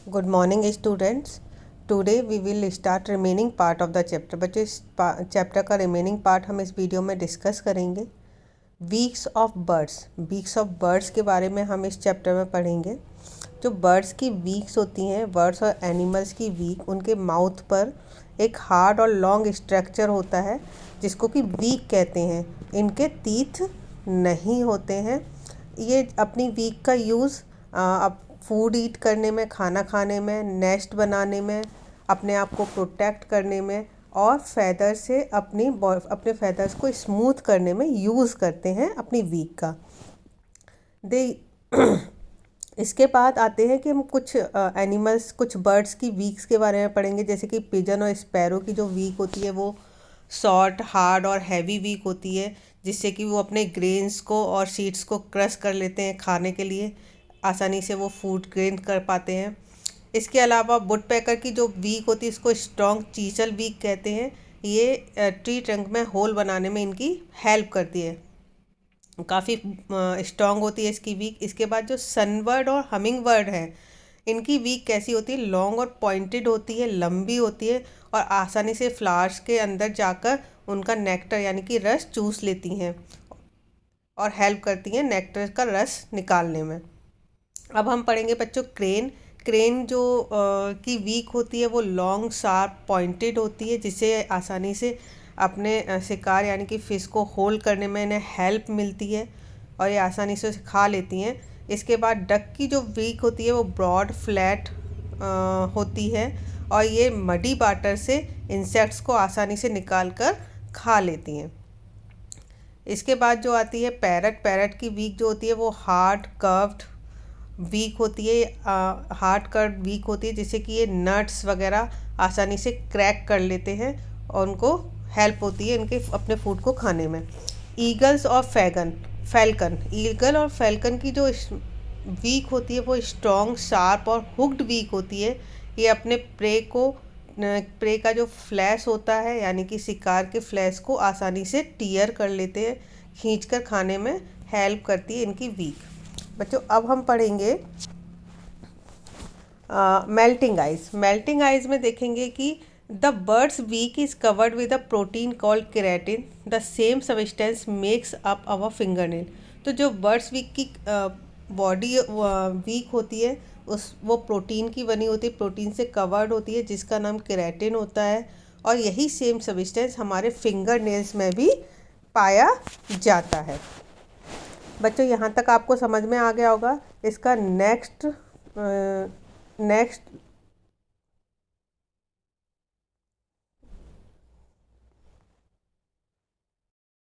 Good morning students. Today we will start remaining part of the chapter. बच्चों इस chapter का remaining part हम इस वीडियो में डिस्कस करेंगे. वीक्स ऑफ बर्ड्स के बारे में हम इस चैप्टर में पढ़ेंगे. जो बर्ड्स की वीक्स होती हैं, बर्ड्स और एनिमल्स की वीक, उनके माउथ पर एक हार्ड और लॉन्ग स्ट्रक्चर होता है जिसको कि वीक कहते हैं. इनके टीथ नहीं होते हैं. ये अपनी वीक का यूज़ फूड ईट करने में, खाना खाने में, नेस्ट बनाने में, अपने आप को प्रोटेक्ट करने में और फैदर से अपने फैदर्स को स्मूथ करने में यूज़ करते हैं अपनी वीक का. दे इसके बाद आते हैं कि हम कुछ एनिमल्स, कुछ बर्ड्स की वीक्स के बारे में पढ़ेंगे. जैसे कि पिजन और स्पैरो की जो वीक होती है वो शॉर्ट, हार्ड और हैवी वीक होती है, जिससे कि वो अपने ग्रेन्स को और सीड्स को क्रश कर लेते हैं खाने के लिए. आसानी से वो फूड ग्रेन कर पाते हैं. इसके अलावा वुड पैकर की जो वीक होती है इसको स्ट्रॉन्ग चीचल वीक कहते हैं. ये ट्री ट्रंक में होल बनाने में इनकी हेल्प करती है. काफ़ी स्ट्रॉन्ग होती है इसकी वीक. इसके बाद जो सनबर्ड और हमिंग बर्ड है, इनकी वीक कैसी होती है? लॉन्ग और पॉइंटेड होती है, लंबी होती है और आसानी से फ्लावर्स के अंदर जाकर उनका नेक्टर यानी कि रस चूस लेती हैं और हेल्प करती हैं नेक्टर का रस निकालने में. अब हम पढ़ेंगे बच्चों क्रेन जो की वीक होती है वो लॉन्ग, शार्प, पॉइंटेड होती है, जिससे आसानी से अपने शिकार यानी कि फ़िश को होल्ड करने में इन्हें हेल्प मिलती है और ये आसानी से उसे खा लेती हैं. इसके बाद डक की जो वीक होती है वो ब्रॉड, फ्लैट होती है और ये मडी वाटर से इंसेक्ट्स को आसानी से निकाल कर खा लेती हैं. इसके बाद जो आती है पैरट की वीक जो होती है वो हार्ड, कर्व्ड वीक होती है. हार्ड कर्व वीक होती है जिससे कि ये नट्स वगैरह आसानी से क्रैक कर लेते हैं और उनको हेल्प होती है इनके अपने फूड को खाने में. ईगल और फैल्कन की जो वीक होती है वो स्ट्रॉन्ग, शार्प और हुक्ड वीक होती है. ये अपने प्रे का जो फ्लैश होता है यानी कि शिकार के फ्लैश को आसानी से टीयर कर लेते हैं, खींचकर खाने में हेल्प करती है इनकी वीक. बच्चों अब हम पढ़ेंगे मेल्टिंग आइज में देखेंगे कि the bird's beak is covered with a protein called keratin. The same substance makes up our fingernail. तो जो बर्ड्स वीक की बॉडी वीक होती है वो प्रोटीन की बनी होती है, प्रोटीन से कवर्ड होती है जिसका नाम केराटिन होता है और यही सेम सब्सटेंस हमारे फिंगर नेल्स में भी पाया जाता है. बच्चों यहाँ तक आपको समझ में आ गया होगा. इसका नेक्स्ट